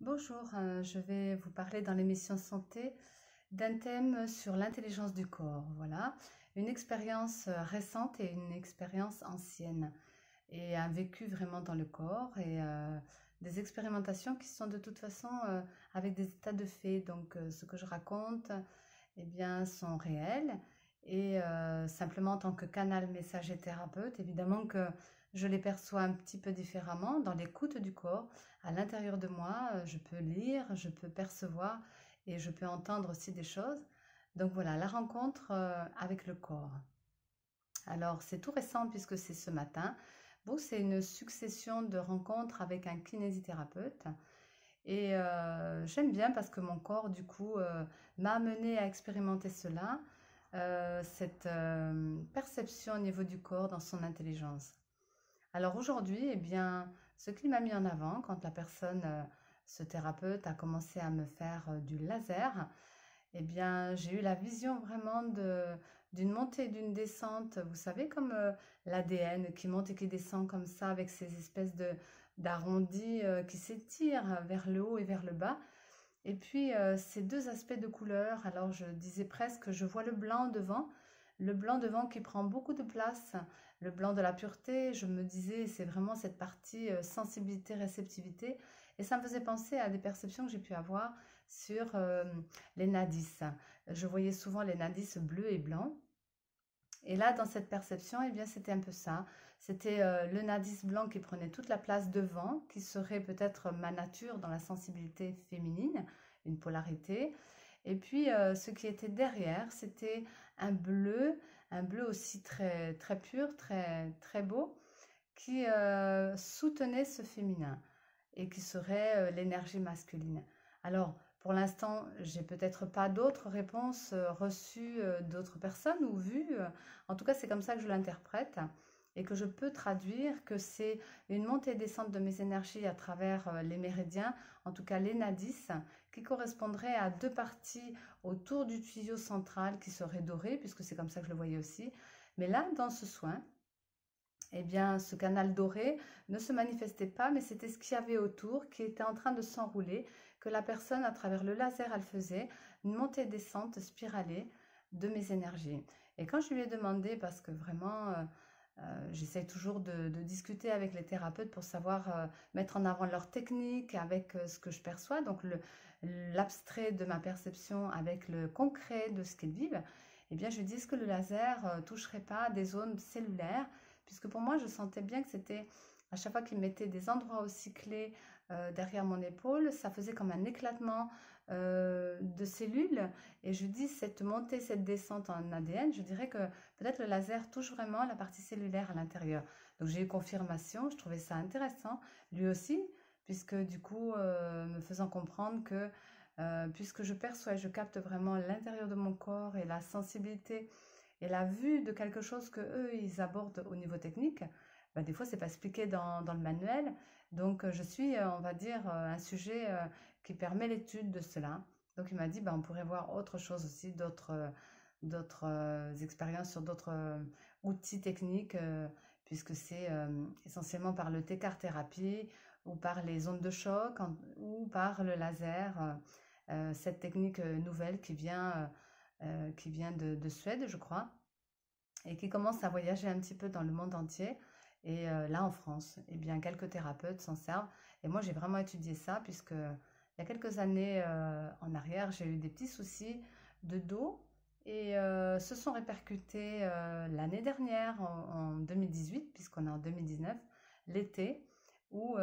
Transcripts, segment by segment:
Bonjour, je vais vous parler dans l'émission Santé d'un thème sur l'intelligence du corps. Voilà, une expérience récente et une expérience ancienne, et un vécu vraiment dans le corps et des expérimentations qui sont de toute façon avec des états de fait. Donc, ce que je raconte, eh bien, sont réels et simplement en tant que canal messager thérapeute, évidemment que je les perçois un petit peu différemment dans l'écoute du corps. À l'intérieur de moi, je peux lire, je peux percevoir et je peux entendre aussi des choses. Donc voilà, la rencontre avec le corps. Alors, c'est tout récent puisque c'est ce matin. Bon, c'est une succession de rencontres avec un kinésithérapeute. Et j'aime bien parce que mon corps, du coup, m'a amené à expérimenter cela, cette perception au niveau du corps dans son intelligence. Alors aujourd'hui, eh bien, ce qui m'a mis en avant quand la personne, ce thérapeute, a commencé à me faire du laser, eh bien, j'ai eu la vision vraiment d'une montée et d'une descente. Vous savez, comme l'ADN qui monte et qui descend comme ça, avec ces espèces d'arrondis qui s'étirent vers le haut et vers le bas. Et puis, ces deux aspects de couleur, alors je disais presque, je vois le blanc devant qui prend beaucoup de place, le blanc de la pureté, je me disais, c'est vraiment cette partie sensibilité, réceptivité, et ça me faisait penser à des perceptions que j'ai pu avoir sur les nadis. Je voyais souvent les nadis bleus et blancs, et là, dans cette perception, eh bien, c'était un peu ça. C'était le nadis blanc qui prenait toute la place devant, qui serait peut-être ma nature dans la sensibilité féminine, une polarité. Et puis, ce qui était derrière, c'était un bleu aussi très, très pur, très, très beau, qui soutenait ce féminin et qui serait l'énergie masculine. Alors, pour l'instant, j'ai peut-être pas d'autres réponses reçues d'autres personnes ou vues. En tout cas, c'est comme ça que je l'interprète et que je peux traduire que c'est une montée et descente de mes énergies à travers les méridiens, en tout cas les nadis, qui correspondraient à deux parties autour du tuyau central qui serait doré, puisque c'est comme ça que je le voyais aussi. Mais là, dans ce soin, eh bien, ce canal doré ne se manifestait pas, mais c'était ce qu'il y avait autour qui était en train de s'enrouler, que la personne, à travers le laser, elle faisait une montée-descente spiralée de mes énergies. Et quand je lui ai demandé, parce que vraiment, j'essaye toujours de discuter avec les thérapeutes pour savoir mettre en avant leur technique avec ce que je perçois, donc l'abstrait de ma perception avec le concret de ce qu'ils vivent, eh bien, je lui dis, est-ce que le laser toucherait pas des zones cellulaires, puisque pour moi, je sentais bien que c'était, à chaque fois qu'il mettait des endroits aussi clés derrière mon épaule, ça faisait comme un éclatement de cellules. Et je dis, cette montée, cette descente en ADN, je dirais que peut-être le laser touche vraiment la partie cellulaire à l'intérieur. Donc j'ai eu confirmation, je trouvais ça intéressant, lui aussi, puisque du coup, me faisant comprendre que puisque je perçois et je capte vraiment l'intérieur de mon corps et la sensibilité et la vue de quelque chose que eux ils abordent au niveau technique, bah, des fois c'est pas expliqué dans le manuel. Donc je suis, on va dire, un sujet qui permet l'étude de cela. Donc il m'a dit, bah, on pourrait voir autre chose aussi, d'autres expériences sur d'autres outils techniques, puisque c'est essentiellement par le T-card-thérapie ou par les ondes de choc ou par le laser, cette technique nouvelle qui vient de Suède, je crois, et qui commence à voyager un petit peu dans le monde entier. Et là, en France, eh bien, quelques thérapeutes s'en servent. Et moi, j'ai vraiment étudié ça, puisque il y a quelques années en arrière, j'ai eu des petits soucis de dos et se sont répercutés l'année dernière, en 2018, puisqu'on est en 2019, l'été, où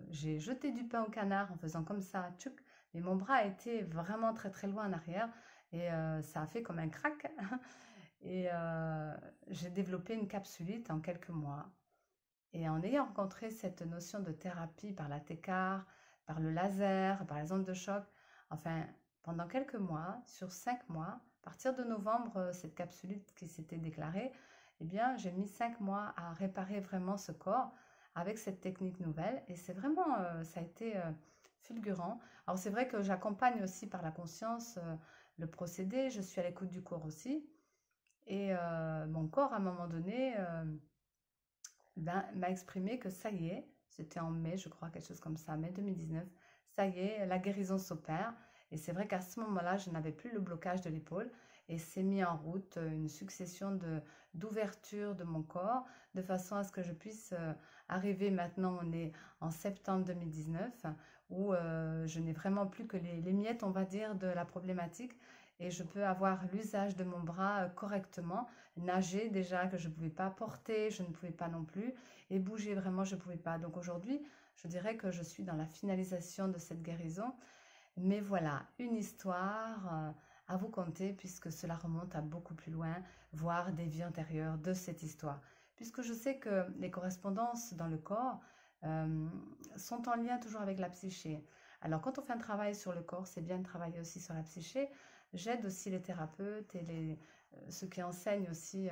j'ai jeté du pain au canard en faisant comme ça, tchouk, mais mon bras a été vraiment très très loin en arrière et ça a fait comme un crack. Et j'ai développé une capsulite en quelques mois. Et en ayant rencontré cette notion de thérapie par la TECAR, par le laser, par les ondes de choc, enfin, pendant quelques mois, sur 5 mois, à partir de novembre, cette capsulite qui s'était déclarée, eh bien, j'ai mis 5 mois à réparer vraiment ce corps avec cette technique nouvelle. Et c'est vraiment, ça a été fulgurant. Alors, c'est vrai que j'accompagne aussi par la conscience le procédé, je suis à l'écoute du corps aussi. Et mon corps, à un moment donné, ben, m'a exprimé que ça y est, c'était en mai, je crois, quelque chose comme ça, mai 2019, ça y est, la guérison s'opère. Et c'est vrai qu'à ce moment-là, je n'avais plus le blocage de l'épaule et s'est mis en route une succession d'ouvertures de mon corps de façon à ce que je puisse arriver maintenant, on est en septembre 2019, où je n'ai vraiment plus que les miettes, on va dire, de la problématique et je peux avoir l'usage de mon bras correctement, nager déjà que je ne pouvais pas, porter, je ne pouvais pas non plus et bouger vraiment, je ne pouvais pas. Donc aujourd'hui, je dirais que je suis dans la finalisation de cette guérison. Mais voilà, une histoire à vous conter puisque cela remonte à beaucoup plus loin, voire des vies antérieures de cette histoire. Puisque je sais que les correspondances dans le corps euh, sont en lien toujours avec la psyché. Alors quand on fait un travail sur le corps, c'est bien de travailler aussi sur la psyché. J'aide aussi les thérapeutes et ceux qui enseignent aussi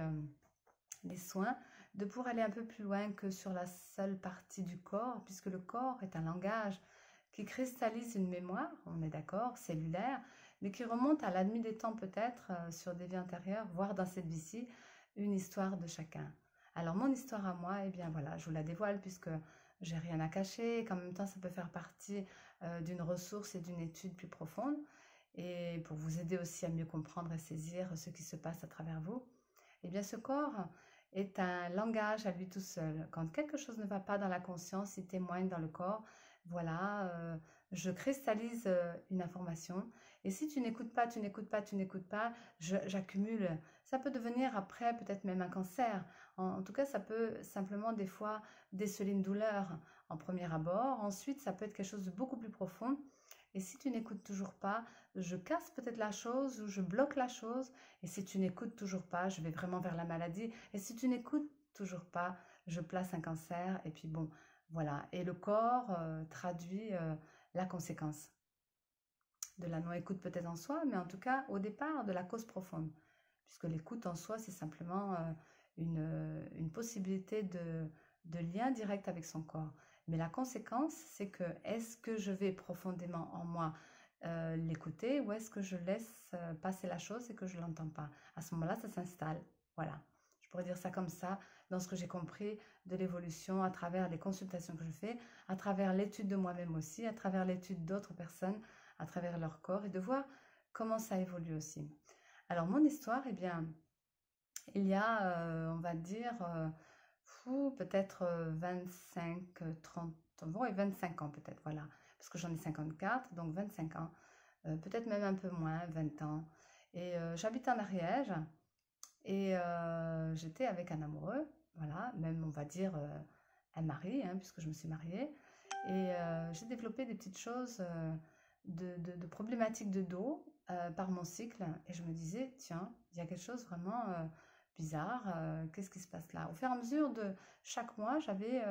les soins de pouvoir aller un peu plus loin que sur la seule partie du corps, puisque le corps est un langage qui cristallise une mémoire, on est d'accord, cellulaire, mais qui remonte à la nuit des temps peut-être, sur des vies antérieures, voire dans cette vie-ci, une histoire de chacun. Alors mon histoire à moi, eh bien voilà, je vous la dévoile puisque j'ai rien à cacher, et qu'en même temps ça peut faire partie d'une ressource et d'une étude plus profonde, et pour vous aider aussi à mieux comprendre et saisir ce qui se passe à travers vous. Eh bien ce corps est un langage à lui tout seul. Quand quelque chose ne va pas dans la conscience, il témoigne dans le corps. Voilà, je cristallise une information. Et si tu n'écoutes pas, tu n'écoutes pas, tu n'écoutes pas, j'accumule. Ça peut devenir après peut-être même un cancer. En tout cas, ça peut simplement des fois déceler une douleur en premier abord. Ensuite, ça peut être quelque chose de beaucoup plus profond. Et si tu n'écoutes toujours pas, je casse peut-être la chose ou je bloque la chose. Et si tu n'écoutes toujours pas, je vais vraiment vers la maladie. Et si tu n'écoutes toujours pas, je place un cancer. Et puis bon, voilà. Et le corps traduit la conséquence de la non-écoute peut-être en soi, mais en tout cas au départ de la cause profonde. Puisque l'écoute en soi, c'est simplement une possibilité de lien direct avec son corps. Mais la conséquence, c'est que est-ce que je vais profondément en moi l'écouter ou est-ce que je laisse passer la chose et que je ne l'entends pas? À ce moment-là, ça s'installe. Voilà. Je pourrais dire ça comme ça, dans ce que j'ai compris de l'évolution à travers les consultations que je fais, à travers l'étude de moi-même aussi, à travers l'étude d'autres personnes, à travers leur corps et de voir comment ça évolue aussi. Alors mon histoire, eh bien, il y a, on va dire, peut-être 25, 30, bon, et 25 ans peut-être, voilà. Parce que j'en ai 54, donc 25 ans. Peut-être même un peu moins, 20 ans. Et j'habite en Ariège et j'étais avec un amoureux, voilà, même on va dire un mari, hein, puisque je me suis mariée. Et j'ai développé des petites choses de problématiques de dos par mon cycle. Et je me disais, tiens, il y a quelque chose vraiment bizarre. Qu'est-ce qui se passe là? Au fur et à mesure de chaque mois, j'avais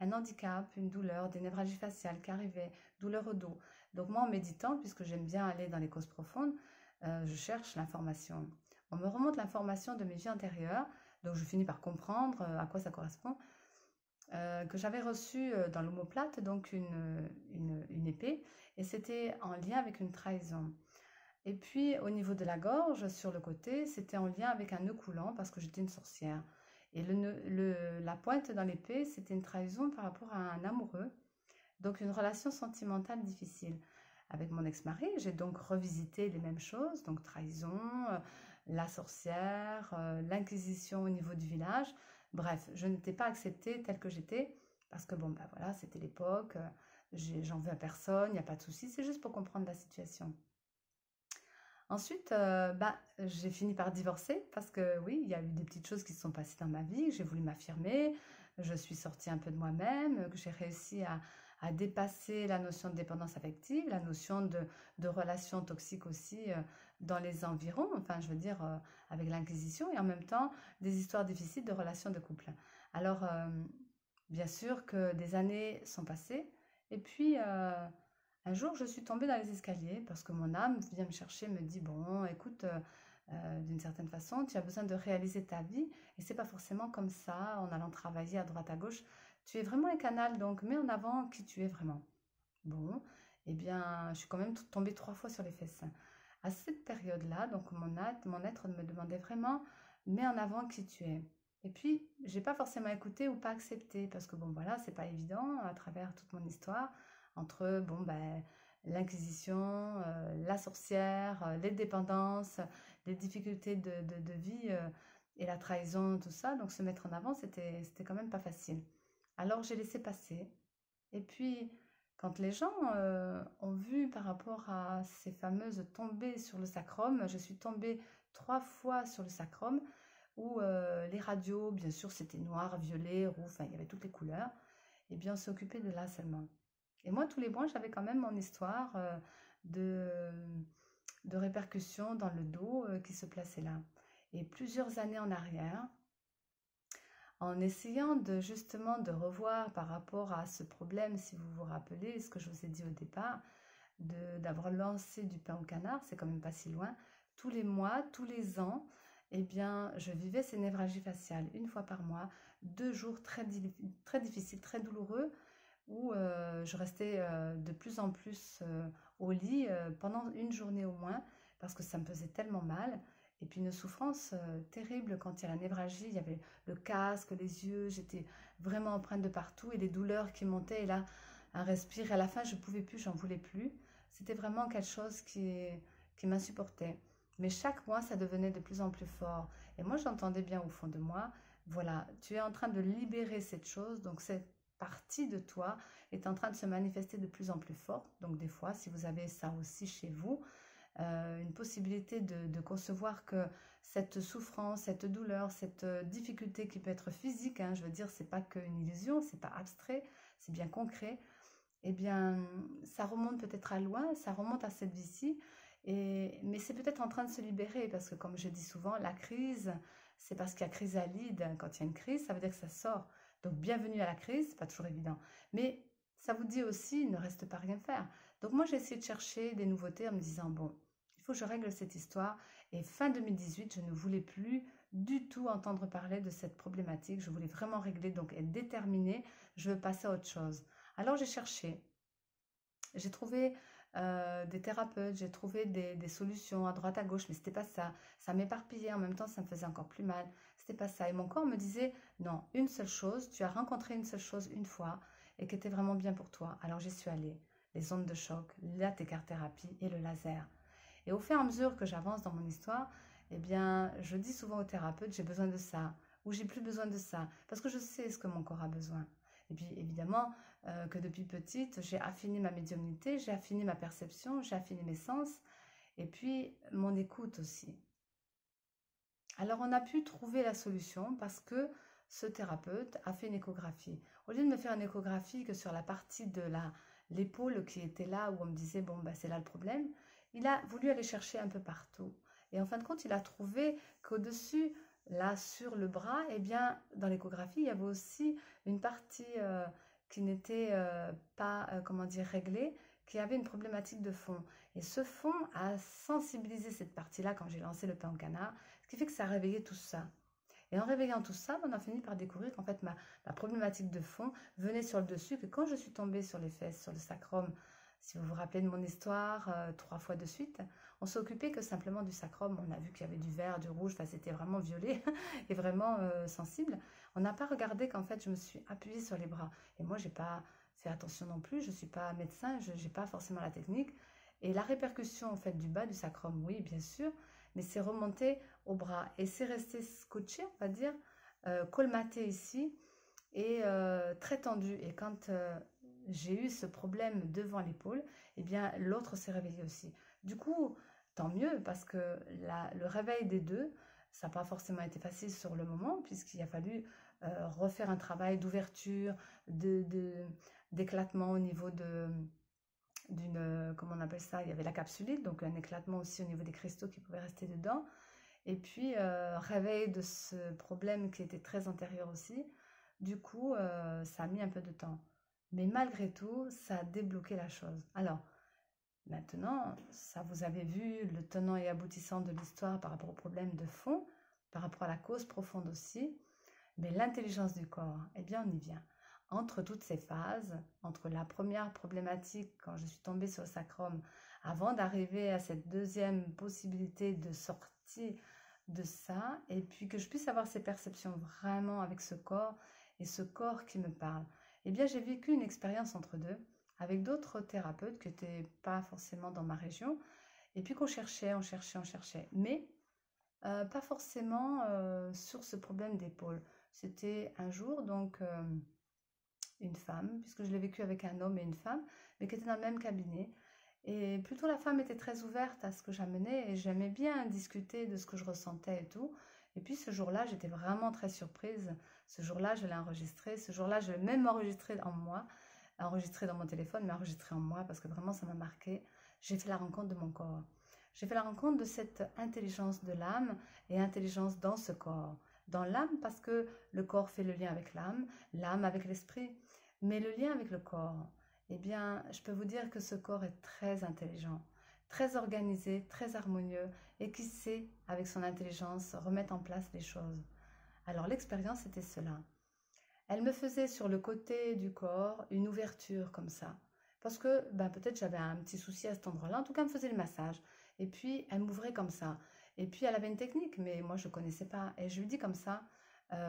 un handicap, une douleur, des névralgies faciales qui arrivaient, douleur au dos. Donc moi, en méditant, puisque j'aime bien aller dans les causes profondes, je cherche l'information. On me remonte l'information de mes vies antérieures, donc je finis par comprendre à quoi ça correspond, que j'avais reçu dans l'omoplate, donc une épée, et c'était en lien avec une trahison. Et puis au niveau de la gorge, sur le côté, c'était en lien avec un nœud coulant parce que j'étais une sorcière. Et la pointe dans l'épée, c'était une trahison par rapport à un amoureux, donc une relation sentimentale difficile. Avec mon ex-mari, j'ai donc revisité les mêmes choses, donc trahison, la sorcière, l'inquisition au niveau du village. Bref, je n'étais pas acceptée telle que j'étais parce que bon, bah voilà, c'était l'époque, j'en veux à personne, il n'y a pas de souci, c'est juste pour comprendre la situation. Ensuite, bah, j'ai fini par divorcer parce que oui, il y a eu des petites choses qui se sont passées dans ma vie, j'ai voulu m'affirmer, je suis sortie un peu de moi-même, que j'ai réussi à dépasser la notion de dépendance affective, la notion de relation toxique aussi dans les environs, enfin je veux dire avec l'inquisition et en même temps des histoires difficiles de relations de couple. Alors, bien sûr que des années sont passées et puis un jour, je suis tombée dans les escaliers parce que mon âme vient me chercher, me dit, bon, écoute, d'une certaine façon, tu as besoin de réaliser ta vie et c'est pas forcément comme ça, en allant travailler à droite à gauche. Tu es vraiment un canal, donc mets en avant qui tu es vraiment. Bon, eh bien, je suis quand même tombée 3 fois sur les fesses. À cette période-là, donc mon être me demandait vraiment, mets en avant qui tu es. Et puis, j'ai pas forcément écouté ou pas accepté parce que bon, voilà, c'est pas évident à travers toute mon histoire entre bon, ben, l'inquisition, la sorcière, les dépendances, les difficultés de vie et la trahison, tout ça. Donc se mettre en avant, c'était quand même pas facile. Alors j'ai laissé passer. Et puis, quand les gens ont vu par rapport à ces fameuses tombées sur le sacrum, je suis tombée 3 fois sur le sacrum, où les radios, bien sûr, c'était noir, violet, rouge, enfin, il y avait toutes les couleurs. Et bien, on s'est occupé de là seulement. Et moi, tous les mois, j'avais quand même mon histoire de, de répercussions dans le dos qui se plaçait là. Et plusieurs années en arrière, en essayant de justement de revoir par rapport à ce problème, si vous vous rappelez, ce que je vous ai dit au départ, d'avoir lancé du pain au canard, c'est quand même pas si loin, tous les mois, tous les ans, eh bien, je vivais ces névralgies faciales 1 fois par mois, 2 jours très difficiles, très douloureux, où je restais de plus en plus au lit pendant une journée au moins, parce que ça me faisait tellement mal. Et puis une souffrance terrible quand il y a la névralgie, il y avait le casque, les yeux, j'étais vraiment empreinte de partout et les douleurs qui montaient et là, un respire. Et à la fin, je ne pouvais plus, j'en voulais plus. C'était vraiment quelque chose qui m'insupportait. Mais chaque mois, ça devenait de plus en plus fort. Et moi, j'entendais bien au fond de moi, voilà, tu es en train de libérer cette chose, donc cette partie de toi est en train de se manifester de plus en plus forte. Donc des fois, si vous avez ça aussi chez vous, une possibilité de concevoir que cette souffrance, cette douleur, cette difficulté qui peut être physique, hein, je veux dire, c'est pas qu'une illusion, c'est pas abstrait, c'est bien concret, eh bien, ça remonte peut-être à loin, ça remonte à cette vie-ci, mais c'est peut-être en train de se libérer, parce que comme je dis souvent, la crise, c'est parce qu'il y a chrysalide. Quand il y a une crise, ça veut dire que ça sort. Donc, bienvenue à la crise, c'est pas toujours évident. Mais ça vous dit aussi, ne reste pas rien faire. Donc, moi, j'ai essayé de chercher des nouveautés en me disant, bon, il faut que je règle cette histoire. Et fin 2018, je ne voulais plus du tout entendre parler de cette problématique. Je voulais vraiment régler, donc être déterminée. Je veux passer à autre chose. Alors j'ai cherché, j'ai trouvé des thérapeutes, j'ai trouvé des solutions à droite à gauche, mais c'était pas ça. Ça m'éparpillait, en même temps ça me faisait encore plus mal. C'était pas ça. Et mon corps me disait, non, une seule chose, tu as rencontré une seule chose une fois et qui était vraiment bien pour toi. Alors j'y suis allée. Les ondes de choc, la thérapie et le laser. Et au fur et à mesure que j'avance dans mon histoire, eh bien, je dis souvent aux thérapeutes, j'ai besoin de ça, ou j'ai plus besoin de ça, parce que je sais ce que mon corps a besoin. Et puis, évidemment, que depuis petite, j'ai affiné ma médiumnité, j'ai affiné ma perception, j'ai affiné mes sens, et puis mon écoute aussi. Alors, on a pu trouver la solution parce que ce thérapeute a fait une échographie. Au lieu de me faire une échographie que sur la partie de l'épaule qui était là, où on me disait, bon, bah, c'est là le problème, il a voulu aller chercher un peu partout. Et en fin de compte, il a trouvé qu'au-dessus, là, sur le bras, eh bien, dans l'échographie, il y avait aussi une partie qui n'était pas, comment dire, réglée, qui avait une problématique de fond. Et ce fond a sensibilisé cette partie-là quand j'ai lancé le pain au canard, ce qui fait que ça a réveillé tout ça. Et en réveillant tout ça, on a fini par découvrir qu'en fait, ma problématique de fond venait sur le dessus, que quand je suis tombée sur les fesses, sur le sacrum, si vous vous rappelez de mon histoire, 3 fois de suite, on s'est occupé que simplement du sacrum. On a vu qu'il y avait du vert, du rouge, enfin, c'était vraiment violet et vraiment sensible. On n'a pas regardé qu'en fait, je me suis appuyée sur les bras. Et moi, j'ai pas fait attention non plus, je ne suis pas médecin, je n'ai pas forcément la technique. Et la répercussion en fait du bas du sacrum, oui, bien sûr, mais c'est remonté au bras et c'est resté scotché, on va dire, colmaté ici et très tendu. Et quand j'ai eu ce problème devant l'épaule, eh bien l'autre s'est réveillé aussi. Du coup, tant mieux parce que le réveil des deux, ça n'a pas forcément été facile sur le moment puisqu'il a fallu refaire un travail d'ouverture, d'éclatement au niveau comment on appelle ça, il y avait la capsulite, donc un éclatement aussi au niveau des cristaux qui pouvaient rester dedans. Et puis, réveil de ce problème qui était très antérieur aussi. Du coup, ça a mis un peu de temps. Mais malgré tout, ça a débloqué la chose. Alors, maintenant, ça vous avez vu le tenant et aboutissant de l'histoire par rapport au problème de fond, par rapport à la cause profonde aussi. Mais l'intelligence du corps, eh bien, on y vient. Entre toutes ces phases, entre la première problématique, quand je suis tombée sur le sacrum, avant d'arriver à cette deuxième possibilité de sortie de ça, et puis que je puisse avoir ces perceptions vraiment avec ce corps, et ce corps qui me parle, eh bien, j'ai vécu une expérience entre deux. avec d'autres thérapeutes qui n'étaient pas forcément dans ma région. Et puis qu'on cherchait, on cherchait, on cherchait. Mais pas forcément sur ce problème d'épaule. C'était un jour, donc, une femme, puisque je l'ai vécu avec un homme et une femme, mais qui étaient dans le même cabinet. Et plutôt la femme était très ouverte à ce que j'amenais et j'aimais bien discuter de ce que je ressentais et tout. Et puis ce jour-là, j'étais vraiment très surprise. Ce jour-là, je l'ai enregistré. Ce jour-là, je l'ai même enregistré en moi, enregistré dans mon téléphone, mais enregistré en moi parce que vraiment ça m'a marqué. J'ai fait la rencontre de mon corps. J'ai fait la rencontre de cette intelligence de l'âme et intelligence dans ce corps. Dans l'âme parce que le corps fait le lien avec l'âme avec l'esprit, mais le lien avec le corps. Eh bien, je peux vous dire que ce corps est très intelligent, très organisé, très harmonieux et qui sait, avec son intelligence, remettre en place les choses. Alors l'expérience était cela. Elle me faisait sur le côté du corps une ouverture comme ça. Parce que ben, peut-être j'avais un petit souci à cet endroit-là. En tout cas, elle me faisait le massage. Et puis, elle m'ouvrait comme ça. Et puis, elle avait une technique, mais moi, je ne connaissais pas. Et je lui dis comme ça,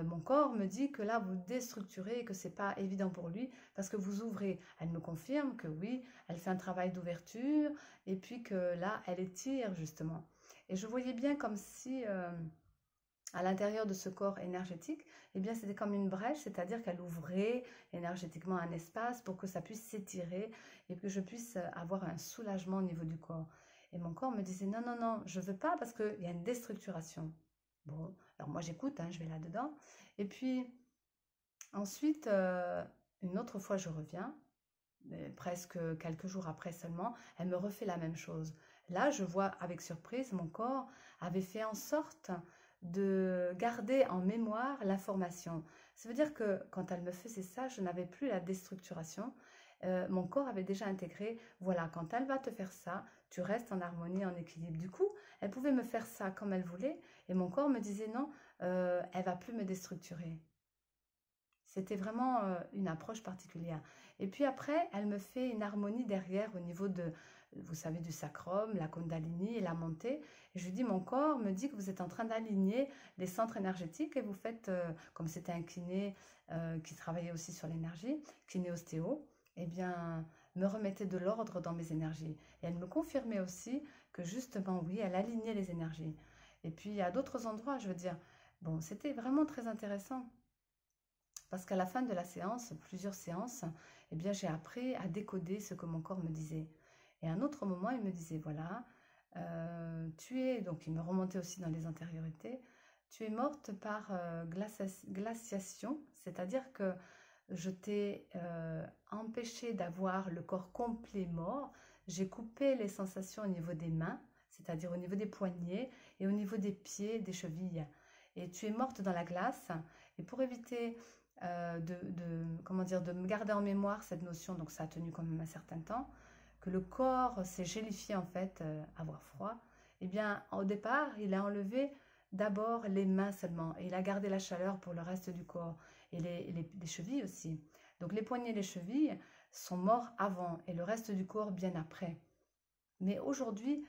mon corps me dit que là, vous déstructurez et que ce n'est pas évident pour lui parce que vous ouvrez. Elle me confirme que oui, elle fait un travail d'ouverture et puis que là, elle étire justement. Et je voyais bien comme si à l'intérieur de ce corps énergétique, eh bien, c'était comme une brèche, c'est-à-dire qu'elle ouvrait énergétiquement un espace pour que ça puisse s'étirer et que je puisse avoir un soulagement au niveau du corps. Et mon corps me disait non, non, non, je ne veux pas parce qu'il y a une déstructuration. Bon, alors moi j'écoute, hein, je vais là-dedans. Et puis ensuite, une autre fois je reviens, presque quelques jours après seulement, elle me refait la même chose. Là, je vois avec surprise, mon corps avait fait en sorte de garder en mémoire l'information. Ça veut dire que quand elle me faisait ça, je n'avais plus la déstructuration. Mon corps avait déjà intégré, voilà, quand elle va te faire ça, tu restes en harmonie, en équilibre. Du coup, elle pouvait me faire ça comme elle voulait, et mon corps me disait non, elle va plus me déstructurer. C'était vraiment une approche particulière. Et puis après, elle me fait une harmonie derrière au niveau de, vous savez, du sacrum, la kundalini et la montée. Et je lui dis, mon corps me dit que vous êtes en train d'aligner les centres énergétiques et vous faites, comme c'était un kiné qui travaillait aussi sur l'énergie, kiné-ostéo, eh bien, me remettez de l'ordre dans mes énergies. Et elle me confirmait aussi que justement, oui, elle alignait les énergies. Et puis, à d'autres endroits, je veux dire, bon, c'était vraiment très intéressant. Parce qu'à la fin de la séance, plusieurs séances, eh bien, j'ai appris à décoder ce que mon corps me disait. Et à un autre moment, il me disait, voilà, tu es, donc il me remontait aussi dans les antériorités, tu es morte par glaciation, c'est-à-dire que je t'ai empêché d'avoir le corps complet mort, j'ai coupé les sensations au niveau des mains, c'est-à-dire au niveau des poignets et au niveau des pieds, des chevilles. Et tu es morte dans la glace, et pour éviter comment dire, de me garder en mémoire cette notion, donc ça a tenu quand même un certain temps, que le corps s'est gélifié en fait, avoir froid, eh bien au départ il a enlevé d'abord les mains seulement et il a gardé la chaleur pour le reste du corps et les chevilles aussi. Donc les poignets et les chevilles sont morts avant et le reste du corps bien après. Mais aujourd'hui,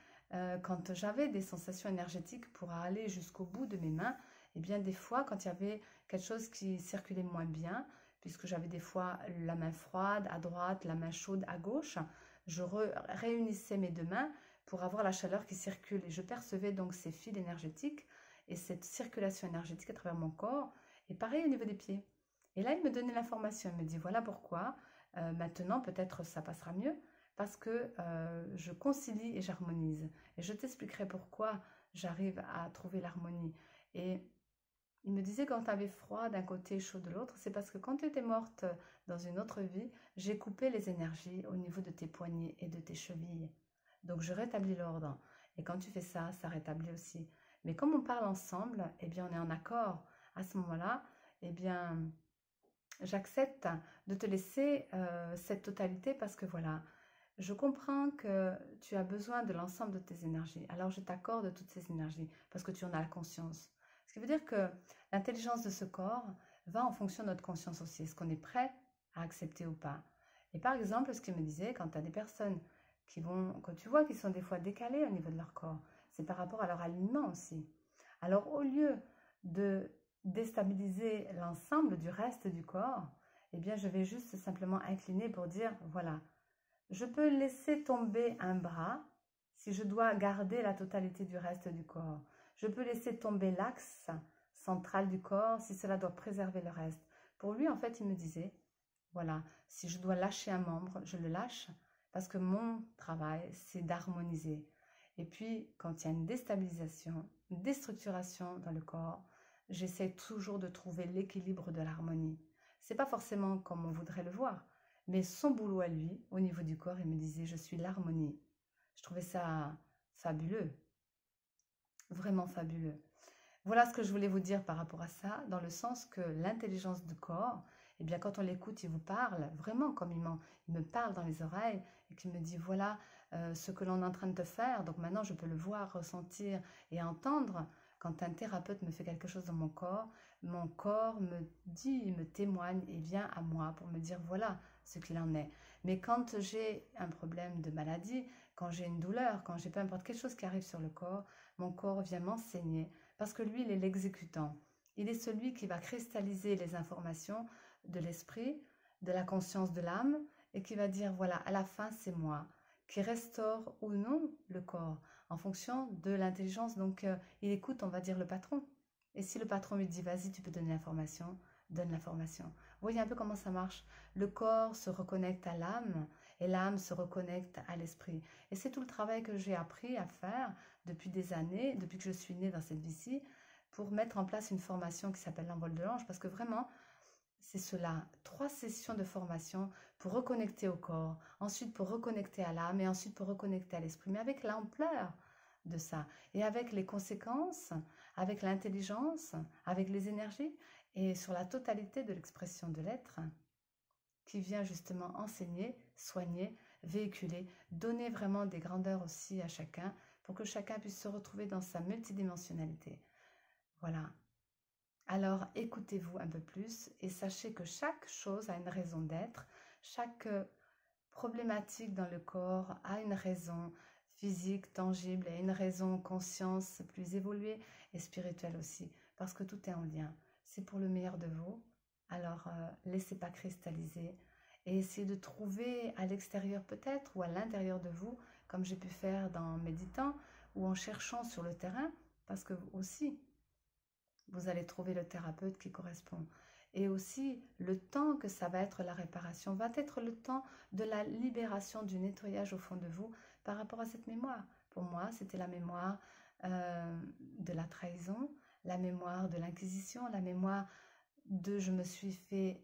quand j'avais des sensations énergétiques pour aller jusqu'au bout de mes mains, et bien des fois, quand il y avait quelque chose qui circulait moins bien, puisque j'avais des fois la main froide à droite, la main chaude à gauche, je réunissais mes deux mains pour avoir la chaleur qui circule. Et je percevais donc ces fils énergétiques et cette circulation énergétique à travers mon corps. Et pareil au niveau des pieds. Et là, il me donnait l'information. Il me dit, voilà pourquoi, maintenant peut-être ça passera mieux parce que je concilie et j'harmonise. Et je t'expliquerai pourquoi j'arrive à trouver l'harmonie. Et il me disait quand tu avais froid d'un côté et chaud de l'autre, c'est parce que quand tu étais morte dans une autre vie, j'ai coupé les énergies au niveau de tes poignets et de tes chevilles. Donc je rétablis l'ordre. Et quand tu fais ça, ça rétablit aussi. Mais comme on parle ensemble, eh bien on est en accord. À ce moment-là, eh bien j'accepte de te laisser cette totalité parce que voilà, je comprends que tu as besoin de l'ensemble de tes énergies. Alors je t'accorde toutes ces énergies parce que tu en as la conscience. Ce qui veut dire que l'intelligence de ce corps va en fonction de notre conscience aussi. Est-ce qu'on est prêt à accepter ou pas? Et par exemple, ce qu'il me disait, quand tu as des personnes que tu vois qui sont des fois décalées au niveau de leur corps, c'est par rapport à leur alignement aussi. Alors au lieu de déstabiliser l'ensemble du reste du corps, eh bien je vais juste simplement incliner pour dire, voilà, Je peux laisser tomber un bras si je dois garder la totalité du reste du corps. Je peux laisser tomber l'axe central du corps si cela doit préserver le reste. Pour lui, en fait, il me disait, voilà, si je dois lâcher un membre, je le lâche parce que mon travail, c'est d'harmoniser. Et puis, quand il y a une déstabilisation, une déstructuration dans le corps, j'essaie toujours de trouver l'équilibre de l'harmonie. C'est pas forcément comme on voudrait le voir, mais son boulot à lui, au niveau du corps, il me disait, je suis l'harmonie. Je trouvais ça fabuleux, vraiment fabuleux. Voilà ce que je voulais vous dire par rapport à ça, dans le sens que l'intelligence du corps, eh bien, quand on l'écoute, il vous parle vraiment comme il me parle dans les oreilles et qu'il me dit voilà ce que l'on est en train de faire. Donc maintenant, je peux le voir, ressentir et entendre. Quand un thérapeute me fait quelque chose dans mon corps me dit, me témoigne et vient à moi pour me dire voilà ce qu'il en est. Mais quand j'ai un problème de maladie, quand j'ai une douleur, quand j'ai peu importe quelque chose qui arrive sur le corps, mon corps vient m'enseigner parce que lui, il est l'exécutant. Il est celui qui va cristalliser les informations de l'esprit, de la conscience de l'âme, et qui va dire, voilà, à la fin, c'est moi, qui restaure ou non le corps, en fonction de l'intelligence. Donc, il écoute, on va dire, le patron. Et si le patron lui dit, vas-y, tu peux donner l'information, donne l'information. Vous voyez un peu comment ça marche. Le corps se reconnecte à l'âme, et l'âme se reconnecte à l'esprit. Et c'est tout le travail que j'ai appris à faire depuis des années, depuis que je suis née dans cette vie-ci, pour mettre en place une formation qui s'appelle l'envol de l'ange, parce que vraiment, c'est cela, 3 sessions de formation pour reconnecter au corps, ensuite pour reconnecter à l'âme et ensuite pour reconnecter à l'esprit, mais avec l'ampleur de ça et avec les conséquences, avec l'intelligence, avec les énergies et sur la totalité de l'expression de l'être qui vient justement enseigner, soigner, véhiculer, donner vraiment des grandeurs aussi à chacun pour que chacun puisse se retrouver dans sa multidimensionnalité. Voilà. Alors écoutez-vous un peu plus et sachez que chaque chose a une raison d'être, chaque problématique dans le corps a une raison physique, tangible et une raison conscience plus évoluée et spirituelle aussi, parce que tout est en lien. C'est pour le meilleur de vous. Alors laissez pas cristalliser et essayez de trouver à l'extérieur peut-être ou à l'intérieur de vous, comme j'ai pu faire dans méditant ou en cherchant sur le terrain, parce que vous aussi, vous allez trouver le thérapeute qui correspond. Et aussi, le temps que ça va être la réparation va être le temps de la libération, du nettoyage au fond de vous par rapport à cette mémoire. Pour moi, c'était la mémoire de la trahison, la mémoire de l'inquisition, la mémoire de je me suis fait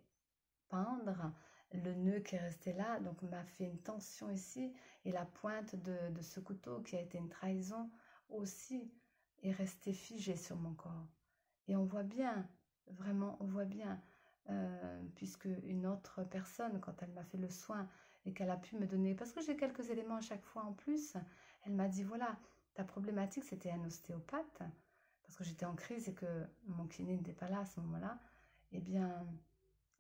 pendre, le nœud qui est resté là, donc m'a fait une tension ici, et la pointe de ce couteau qui a été une trahison aussi est restée figée sur mon corps. Et on voit bien, vraiment, on voit bien, puisque une autre personne, quand elle m'a fait le soin et qu'elle a pu me donner, parce que j'ai quelques éléments à chaque fois en plus, elle m'a dit, voilà, ta problématique, c'était un ostéopathe, parce que j'étais en crise et que mon kiné n'était pas là à ce moment-là, eh bien,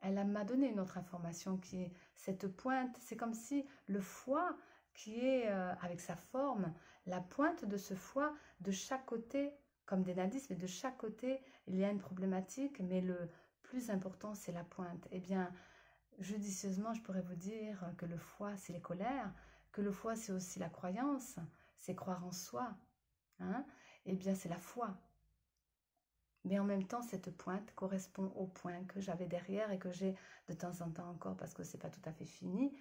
elle m'a donné une autre information qui est cette pointe, c'est comme si le foie qui est avec sa forme, la pointe de ce foie, de chaque côté, comme des nadis, mais de chaque côté, il y a une problématique, mais le plus important, c'est la pointe. Eh bien, judicieusement, je pourrais vous dire que le foie, c'est les colères, que le foie, c'est aussi la croyance, c'est croire en soi. Hein. Eh bien, c'est la foi. Mais en même temps, cette pointe correspond au point que j'avais derrière et que j'ai de temps en temps encore parce que c'est pas tout à fait fini,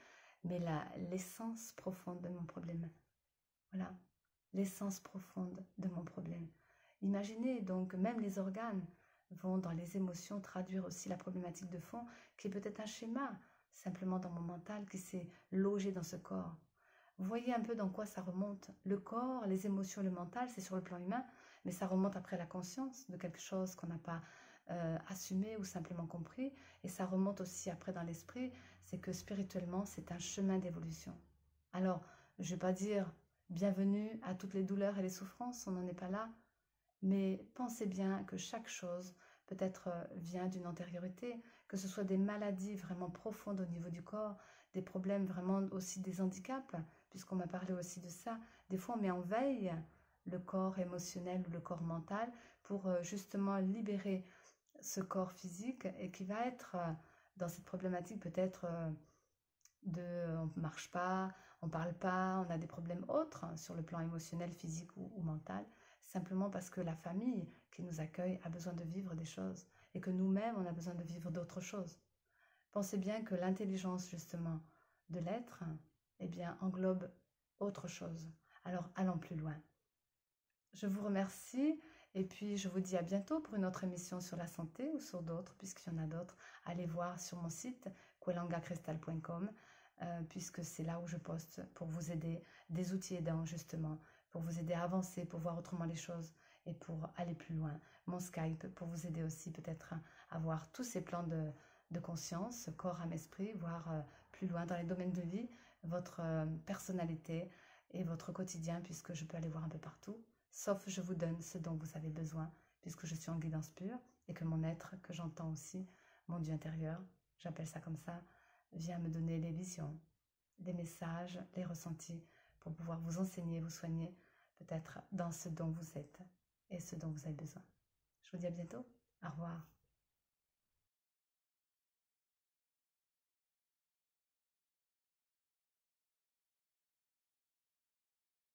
mais l'essence profonde de mon problème. Voilà, l'essence profonde de mon problème. Imaginez donc, même les organes vont dans les émotions traduire aussi la problématique de fond qui est peut-être un schéma simplement dans mon mental qui s'est logé dans ce corps. Vous voyez un peu dans quoi ça remonte. Le corps, les émotions, le mental, c'est sur le plan humain, mais ça remonte après la conscience de quelque chose qu'on n'a pas assumé ou simplement compris. Et ça remonte aussi après dans l'esprit, c'est que spirituellement, c'est un chemin d'évolution. Alors, je ne vais pas dire bienvenue à toutes les douleurs et les souffrances, on n'en est pas là, mais pensez bien que chaque chose peut-être vient d'une antériorité, que ce soit des maladies vraiment profondes au niveau du corps, des problèmes vraiment aussi des handicaps, puisqu'on m'a parlé aussi de ça. Des fois, on met en veille le corps émotionnel ou le corps mental pour justement libérer ce corps physique et qui va être dans cette problématique peut-être on ne marche pas, on ne parle pas, on a des problèmes autres sur le plan émotionnel, physique ou mental, simplement parce que la famille qui nous accueille a besoin de vivre des choses et que nous-mêmes, on a besoin de vivre d'autres choses. Pensez bien que l'intelligence, justement, de l'être, eh bien, englobe autre chose. Alors, allons plus loin. Je vous remercie et puis je vous dis à bientôt pour une autre émission sur la santé ou sur d'autres, puisqu'il y en a d'autres. Allez voir sur mon site kwelangacristal.com puisque c'est là où je poste pour vous aider, des outils aidants justement, pour vous aider à avancer, pour voir autrement les choses et pour aller plus loin. Mon Skype pour vous aider aussi peut-être à voir tous ces plans de conscience, corps, âme, esprit, voir plus loin dans les domaines de vie, votre personnalité et votre quotidien, puisque je peux aller voir un peu partout. Sauf je vous donne ce dont vous avez besoin, puisque je suis en guidance pure et que mon être, que j'entends aussi, mon Dieu intérieur, j'appelle ça comme ça, vient me donner les visions, les messages, les ressentis pour pouvoir vous enseigner, vous soigner, peut-être dans ce dont vous êtes et ce dont vous avez besoin. Je vous dis à bientôt. Au revoir.